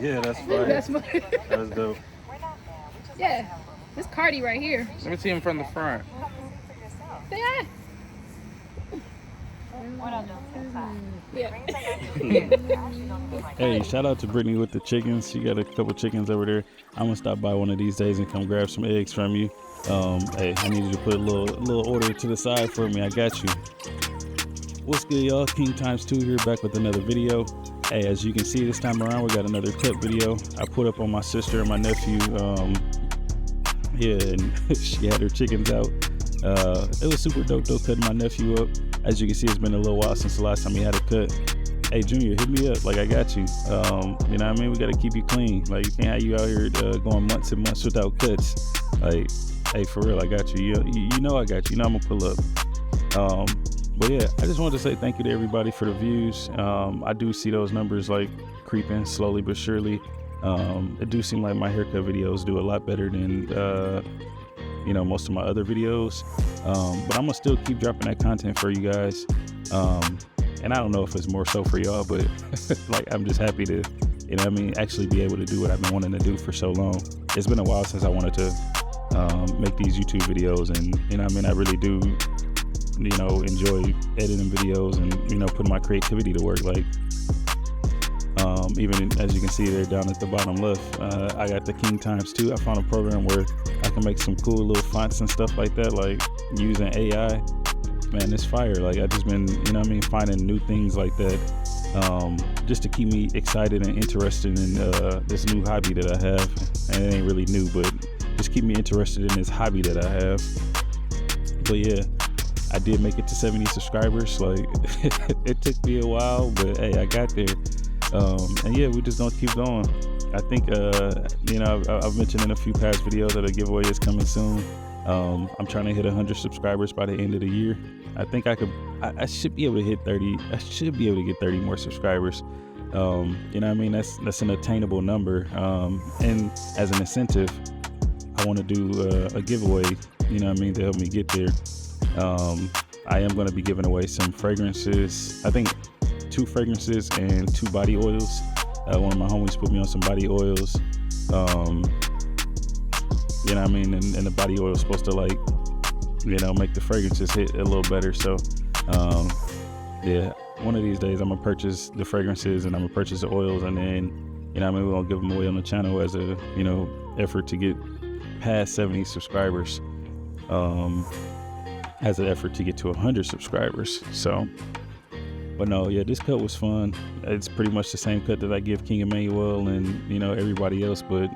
Yeah, that's fire. That's my. That's dope. Yeah, this Cardi right here. Let me see him from the front. Say hi. Yeah. Hey, shout out to Brittany with the chickens. She got a couple chickens over there. I'm gonna stop by one of these days and come grab some eggs from you. Hey, I need you to put a little order to the side for me. I got you. What's good, y'all? King Times 2 here, back with another video. Hey, as you can see this time around, we got another cut video I put up on my sister and my nephew. Yeah, and she had her chickens out. It was super dope though, cutting my nephew up. As you can see, it's been a little while since the last time he had a cut. Hey, Junior, hit me up. Like, I got you. You know what I mean? We got to keep you clean. Like, you can't have you out here going months and months without cuts. Like, hey, for real, I got you. You know I got you. You know I'm going to pull up. But yeah, I just wanted to say thank you to everybody for the views. I do see those numbers like creeping slowly but surely. It do seem like my haircut videos do a lot better than you know, most of my other videos. But I'm gonna still keep dropping that content for you guys. And I don't know if it's more so for y'all, but like, I'm just happy to, you know what I mean, actually be able to do what I've been wanting to do for so long. It's been a while since I wanted to make these YouTube videos, and you know what I mean, I really do, you know, enjoy editing videos and, you know, putting my creativity to work. Like, even as you can see there down at the bottom left, I got the King Times 2. I found a program where I can make some cool little fonts and stuff like that, like using AI. Man, it's fire. Like, I just been, you know what I mean, finding new things like that, just to keep me excited and interested in this new hobby that I have. And it ain't really new, but just keep me interested in this hobby that I have. But yeah, I did make it to 70 subscribers. Like, it took me a while, but hey, I got there. And yeah, we just gonna keep going. I think, you know, I've mentioned in a few past videos that a giveaway is coming soon. I'm trying to hit 100 subscribers by the end of the year. I think I should be able to hit 30. I should be able to get 30 more subscribers. You know what I mean? That's an attainable number. And as an incentive, I want to do a giveaway, you know what I mean, to help me get there. I am going to be giving away some fragrances. I think 2 fragrances and 2 body oils. One of my homies put me on some body oils. You know what I mean? And the body oil is supposed to, like, you know, make the fragrances hit a little better. So, yeah, one of these days I'm going to purchase the fragrances and I'm going to purchase the oils. And then, you know what I mean, we're going to give them away on the channel as a, you know, effort to get past 70 subscribers. As an effort to get to 100 subscribers. So, but no, yeah, this cut was fun. It's pretty much the same cut that I give King Emmanuel and, you know, everybody else, but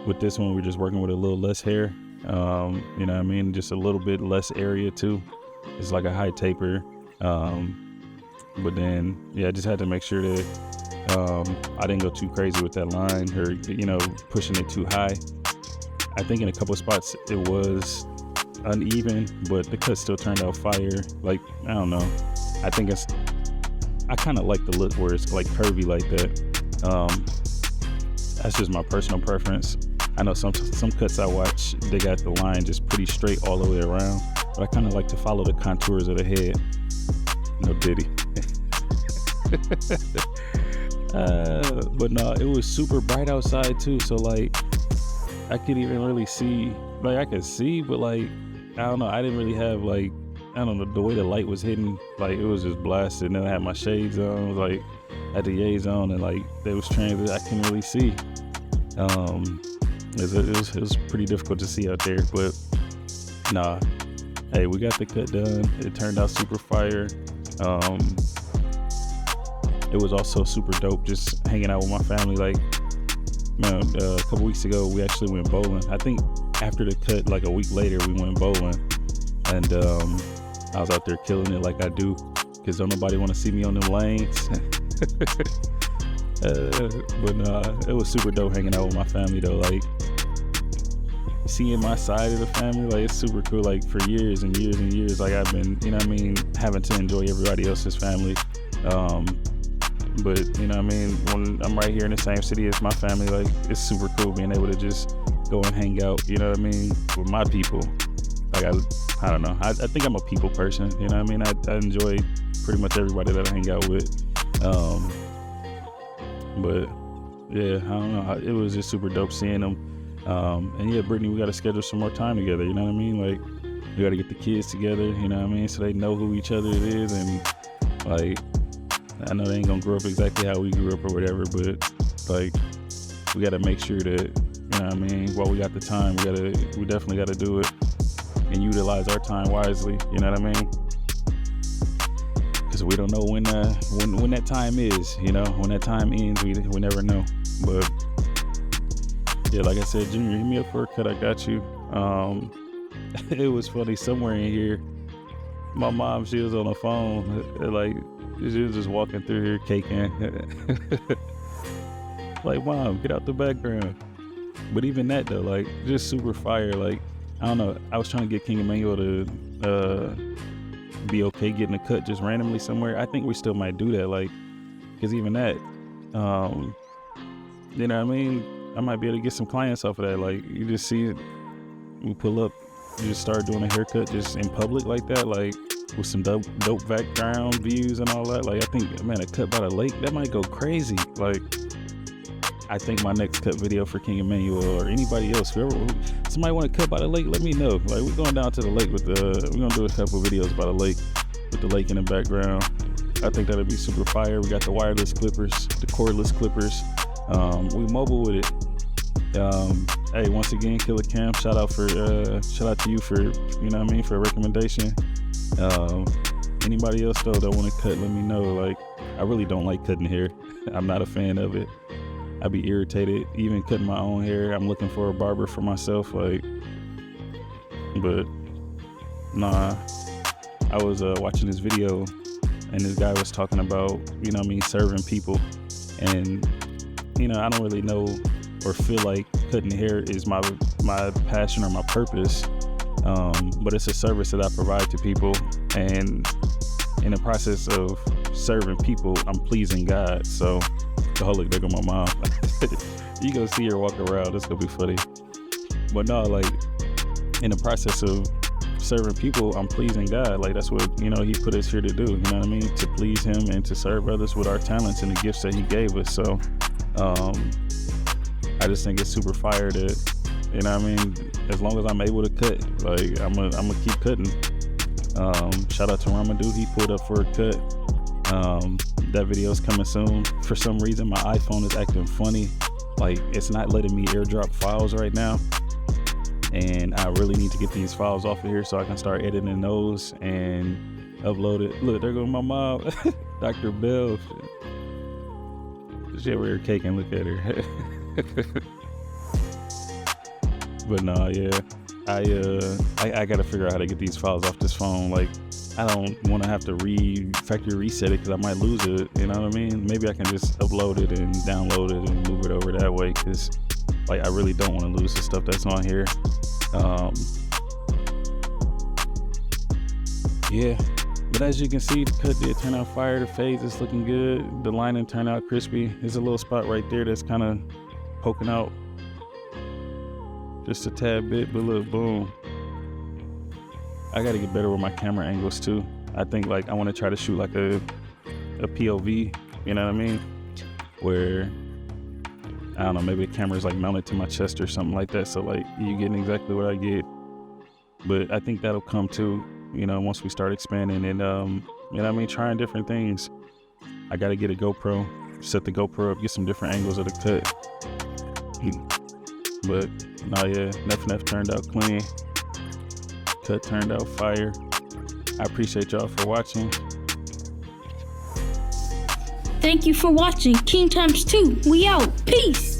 with this one, we're just working with a little less hair. You know what I mean? Just a little bit less area too. It's like a high taper. But then, yeah, I just had to make sure that I didn't go too crazy with that line or, you know, pushing it too high. I think in a couple of spots it was uneven, but the cut still turned out fire. Like, I don't know. I think I kind of like the look where it's like curvy like that. That's just my personal preference. I know some cuts I watch, they got the line just pretty straight all the way around, but I kind of like to follow the contours of the head. No diddy. But no, it was super bright outside too, so like I could even really see, like I could see, but like, I don't know, I didn't really have like, I don't know, the way the light was hitting, like it was just blasted. And then I had my shades on, it was like, I had the yays on, and like they was transit, I couldn't really see. It was pretty difficult to see out there, but nah, hey, we got the cut done. It turned out super fire. It was also super dope just hanging out with my family. Like, man, a couple weeks ago, we actually went bowling. I think after the cut, like a week later, we went bowling, and I was out there killing it like I do, because don't nobody want to see me on them lanes. But it was super dope hanging out with my family though. Like, seeing my side of the family, like it's super cool. Like for years and years and years, like I've been, you know what I mean, having to enjoy everybody else's family. But you know what I mean, when I'm right here in the same city as my family, like it's super cool being able to just go and hang out, you know what I mean, with my people. Like I don't know, I think I'm a people person, you know what I mean. I enjoy pretty much everybody that I hang out with. But yeah, I don't know. It was just super dope seeing them. And yeah, Brittany, we got to schedule some more time together. You know what I mean? Like, we got to get the kids together. You know what I mean? So they know who each other is. And like, I know they ain't gonna grow up exactly how we grew up or whatever, but like, we got to make sure that, you know what I mean, while we got the time, we definitely got to do it and utilize our time wisely. You know what I mean? Because we don't know when that time is. You know, when that time ends, we never know. But yeah, like I said, Junior, hit me up for a cut. I got you. It was funny, somewhere in here, my mom, she was on the phone, like, she was just walking through here caking. Like, Mom, get out the background. But even that though, like, just super fire. Like, I don't know, I was trying to get King Emmanuel to be okay getting a cut just randomly somewhere. I think we still might do that, like, because even that, you know what I mean, I might be able to get some clients off of that. Like, you just see it, we pull up, you just start doing a haircut just in public like that, like with some dope background views and all that. Like, I think, man, a cut by the lake, that might go crazy. Like, I think my next cut video for King Emmanuel or anybody else, whoever, somebody want to cut by the lake, let me know. Like, we're going down to the lake we're gonna do a couple videos by the lake with the lake in the background. I think that'll be super fire. We got the wireless clippers, the cordless clippers. We mobile with it. Hey, once again, Killer Cam, shout out to you for, you know what I mean, for a recommendation. Anybody else though that want to cut, let me know. Like, I really don't like cutting hair. I'm not a fan of it. I'd be irritated even cutting my own hair. I'm looking for a barber for myself, like, but nah. I was watching this video and this guy was talking about, you know what I mean, serving people. And, you know, I don't really know or feel like cutting hair is my passion or my purpose, but it's a service that I provide to people, and in the process of serving people, I'm pleasing God. So, oh look, there go my mom. You gonna see her walk around, it's gonna be funny. But no, like, in the process of serving people, I'm pleasing God. Like, that's what, you know, he put us here to do, you know what I mean, to please him and to serve others with our talents and the gifts that he gave us. So I just think it's super fire that, you know what I mean, as long as I'm able to cut, like, I'm gonna keep cutting. Shout out to Ramadou, he pulled up for a cut. That video's coming soon. For some reason, my iPhone is acting funny. Like, it's not letting me airdrop files right now. And I really need to get these files off of here so I can start editing those and upload it. Look, there goes my mom, Dr. Bell. She over here caking, look at her. But no, yeah, I gotta figure out how to get these files off this phone. Like, I don't want to have to factory reset it because I might lose it, you know what I mean? Maybe I can just upload it and download it and move it over that way, because, like, I really don't want to lose the stuff that's on here. Yeah, but as you can see, the cut did turn out fire. The fades is looking good. The lining turned out crispy. There's a little spot right there that's kind of poking out just a tad bit, but look, boom. I got to get better with my camera angles too. I think, like, I want to try to shoot like a POV, you know what I mean? Where, I don't know, maybe the camera's like mounted to my chest or something like that. So, like, you getting exactly what I get. But I think that'll come too, you know, once we start expanding and, you know what I mean, trying different things. I got to get a GoPro, set the GoPro up, get some different angles of the cut. But, nah, yeah, Neff turned out clean. Cut turned out fire. I appreciate y'all for watching. Thank you for watching King Times 2. We out. Peace.